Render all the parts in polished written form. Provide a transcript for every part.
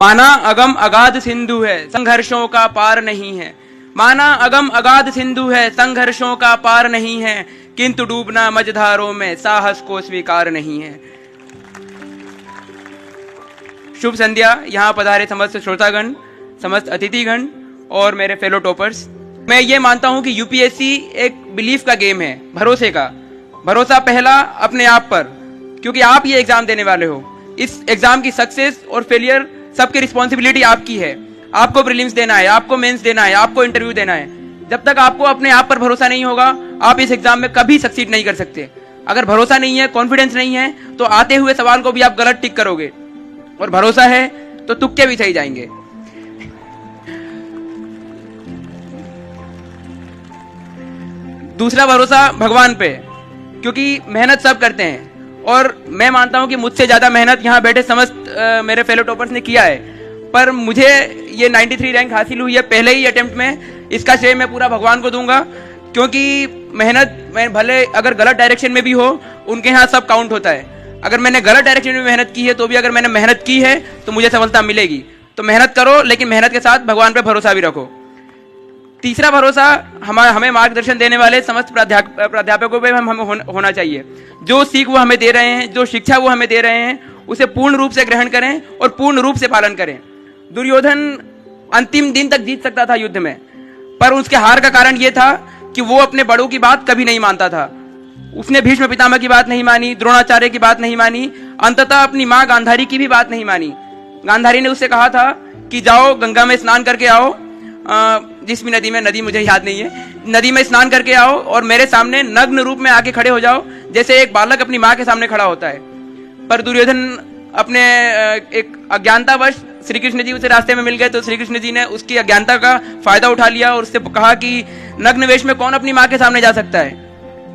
माना अगम अगाध सिंधु है, संघर्षों का पार नहीं है। माना अगम अगाध सिंधु है, संघर्षों का पार नहीं है, किंतु डूबना मझधारों में साहस को स्वीकार नहीं है। शुभ संध्या। यहाँ पधारे समस्त श्रोतागण, समस्त अतिथिगण और मेरे फेलो टॉपर्स। मैं ये मानता हूँ कि यूपीएससी एक बिलीफ का गेम है, भरोसे का। भरोसा पहला अपने आप पर, क्योंकि आप ये एग्जाम देने वाले हो। इस एग्जाम की सक्सेस और फेलियर सबकी रिस्पॉन्सिबिलिटी आपकी है। आपको प्रीलिम्स देना है, आपको मेंस देना है, आपको इंटरव्यू देना है। जब तक आपको अपने आप पर भरोसा नहीं होगा, आप इस एग्जाम में कभी सक्सीड नहीं कर सकते। अगर भरोसा नहीं है, कॉन्फिडेंस नहीं है, तो आते हुए सवाल को भी आप गलत टिक करोगे, और भरोसा है तो तुक्के भी सही जाएंगे। दूसरा भरोसा भगवान पे, क्योंकि मेहनत सब करते हैं और मैं मानता हूं कि मुझसे ज्यादा मेहनत यहाँ बैठे समस्त मेरे फेलो टॉपर्स ने किया है। पर मुझे ये 93 रैंक हासिल हुई है पहले ही अटेम्प्ट में। इसका श्रेय मैं पूरा भगवान को दूंगा, क्योंकि मेहनत मैं भले अगर गलत डायरेक्शन में भी हो, उनके यहाँ सब काउंट होता है। अगर मैंने गलत डायरेक्शन में मेहनत की है तो भी अगर मैंने मेहनत की है तो मुझे सफलता मिलेगी। तो मेहनत करो, लेकिन मेहनत के साथ भगवान पे भरोसा भी रखो। तीसरा भरोसा हमें मार्गदर्शन देने वाले समस्त प्राध्यापकों पे हमें होना चाहिए। जो सीख वो हमें दे रहे हैं, जो शिक्षा वो हमें दे रहे हैं, उसे पूर्ण रूप से ग्रहण करें और पूर्ण रूप से पालन करें। दुर्योधन अंतिम दिन तक जीत सकता था युद्ध में, पर उसके हार का कारण यह था कि वो अपने बड़ों की बात कभी नहीं मानता था। उसने भीष्म पितामह की बात नहीं मानी, द्रोणाचार्य की बात नहीं मानी, अंततः अपनी माँ गांधारी की भी बात नहीं मानी। गांधारी ने उससे कहा था कि जाओ गंगा में स्नान करके आओ, जिस भी नदी में, नदी मुझे याद नहीं है, नदी में स्नान करके आओ और मेरे सामने नग्न रूप में आके खड़े हो जाओ, जैसे एक बालक अपनी माँ के सामने खड़ा होता है। पर दुर्योधन अपने एक अज्ञानतावश श्री कृष्ण जी उसे रास्ते में मिल गए, तो श्री कृष्ण जी ने उसकी अज्ञानता का फायदा उठा लिया और उससे कहा कि नग्न वेश में कौन अपनी माँ के सामने जा सकता है,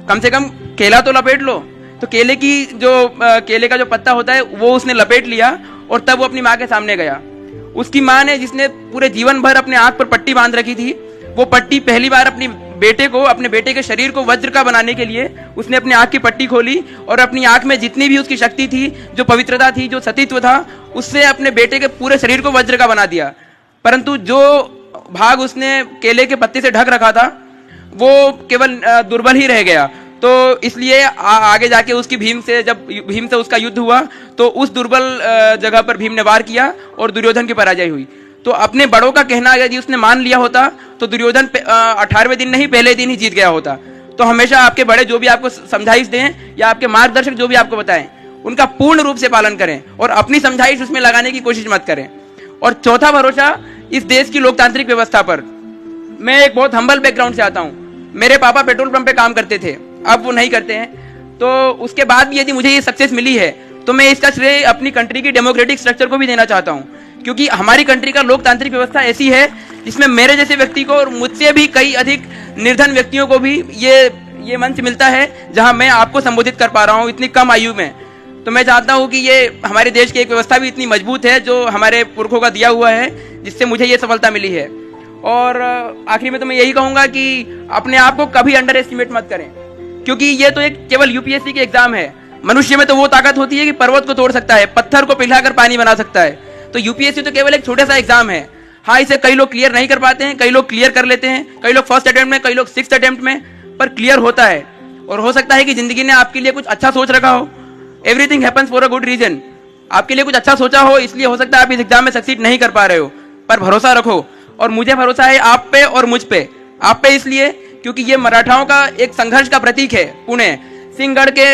कम से कम केला तो लपेट लो। तो केले का जो पत्ता होता है वो उसने लपेट लिया और तब वो अपनी माँ के सामने गया। उसकी माँ ने, जिसने पूरे जीवन भर अपने आंख पर पट्टी बांध रखी थी, वो पट्टी पहली बार अपने बेटे के शरीर को वज्र का बनाने के लिए उसने अपनी आंख की पट्टी खोली और अपनी आंख में जितनी भी उसकी शक्ति थी, जो पवित्रता थी, जो सतीत्व था, उससे अपने बेटे के पूरे शरीर को वज्र का बना दिया। परंतु जो भाग उसने केले के पत्ते से ढक रखा था वो केवल दुर्बल ही रह गया। तो इसलिए आगे जाके जब भीम से उसका युद्ध हुआ तो उस दुर्बल जगह पर भीम ने वार किया और दुर्योधन की पराजय हुई। तो अपने बड़ों का कहना यदि उसने मान लिया होता तो दुर्योधन 18वें दिन नहीं, पहले दिन ही जीत गया होता। तो हमेशा आपके बड़े जो भी आपको समझाइश दें या आपके मार्गदर्शक जो भी आपको बताएं, उनका पूर्ण रूप से पालन करें और अपनी समझाइश उसमें लगाने की कोशिश मत करें। और चौथा भरोसा इस देश की लोकतांत्रिक व्यवस्था पर। मैं एक बहुत हम्बल बैकग्राउंड से आता हूँ। मेरे पापा पेट्रोल पंप पे काम करते थे, अब वो नहीं करते हैं। तो उसके बाद भी यदि मुझे ये सक्सेस मिली है तो मैं इसका श्रेय अपनी कंट्री की डेमोक्रेटिक स्ट्रक्चर को भी देना चाहता हूँ, क्योंकि हमारी कंट्री का लोकतांत्रिक व्यवस्था ऐसी है जिसमें मेरे जैसे व्यक्ति को और मुझसे भी कई अधिक निर्धन व्यक्तियों को भी ये मंच मिलता है जहां मैं आपको संबोधित कर पा रहा हूं इतनी कम आयु में। तो मैं चाहता हूं कि ये हमारे देश की एक व्यवस्था भी इतनी मजबूत है जो हमारे पुरखों का दिया हुआ है, जिससे मुझे ये सफलता मिली है। और आखिरी में तो मैं यही कहूंगा कि अपने आप को कभी अंडर एस्टिमेट मत करें, क्योंकि ये तो एक केवल यूपीएससी के एग्जाम है। मनुष्य में तो वो ताकत होती है कि पर्वत को तोड़ सकता है, पत्थर को पिघलाकर पानी बना सकता है। तो यूपीएससी तो केवल एक छोटा सा एग्जाम है। हाँ, इसे कई लोग क्लियर नहीं कर पाते हैं, कई लोग क्लियर कर लेते हैं, कई लोग फर्स्ट अटेम्प्ट में, कई लोग 6th अटेम्प्ट में, पर क्लियर होता है। और हो सकता है कि जिंदगी ने आपके लिए कुछ अच्छा सोच रखा हो। Everything happens for a good reason. आपके लिए कुछ अच्छा सोचा हो, इसलिए हो सकता है आप इस एग्जाम में सक्सीड नहीं कर पा रहे हो, पर भरोसा रखो। और मुझे भरोसा है आप पे और मुझ पे। आप पे इसलिए क्योंकि ये मराठाओं का एक संघर्ष का प्रतीक है पुणे। सिंहगढ़ के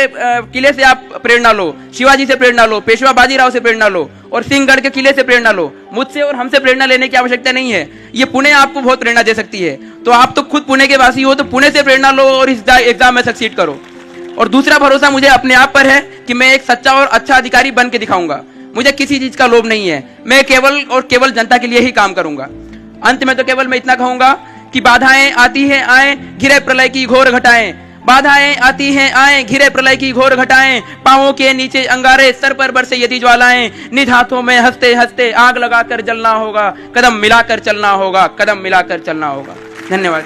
किले से आप प्रेरणा लो, शिवाजी से प्रेरणा लो, पेशवा बाजीराव से प्रेरणा लो और सिंहगढ़ के किले से प्रेरणा लो। मुझसे और हमसे प्रेरणा लेने की आवश्यकता नहीं है। ये पुणे आपको बहुत प्रेरणा दे सकती है। तो आप तो खुद पुणे के वासी हो, तो पुणे से प्रेरणा लो और इस एग्जाम में सक्सीड करो। और दूसरा भरोसा मुझे अपने आप पर है कि मैं एक सच्चा और अच्छा अधिकारी बन के दिखाऊंगा। मुझे किसी चीज का लोभ नहीं है। मैं केवल और केवल जनता के लिए ही काम करूंगा। अंत में तो केवल मैं इतना कहूंगा कि बाधाएं आती हैं आए, घिरे प्रलय की घोर घटाएं। बाधाएं आती हैं आए, घिरे प्रलय की घोर घटाएं। पांवों के नीचे अंगारे, सर पर बरसे यदि ज्वालाएं। निज हाथों में हंसते हंसते आग लगाकर जलना होगा, कदम मिलाकर चलना होगा, कदम मिलाकर चलना होगा। धन्यवाद।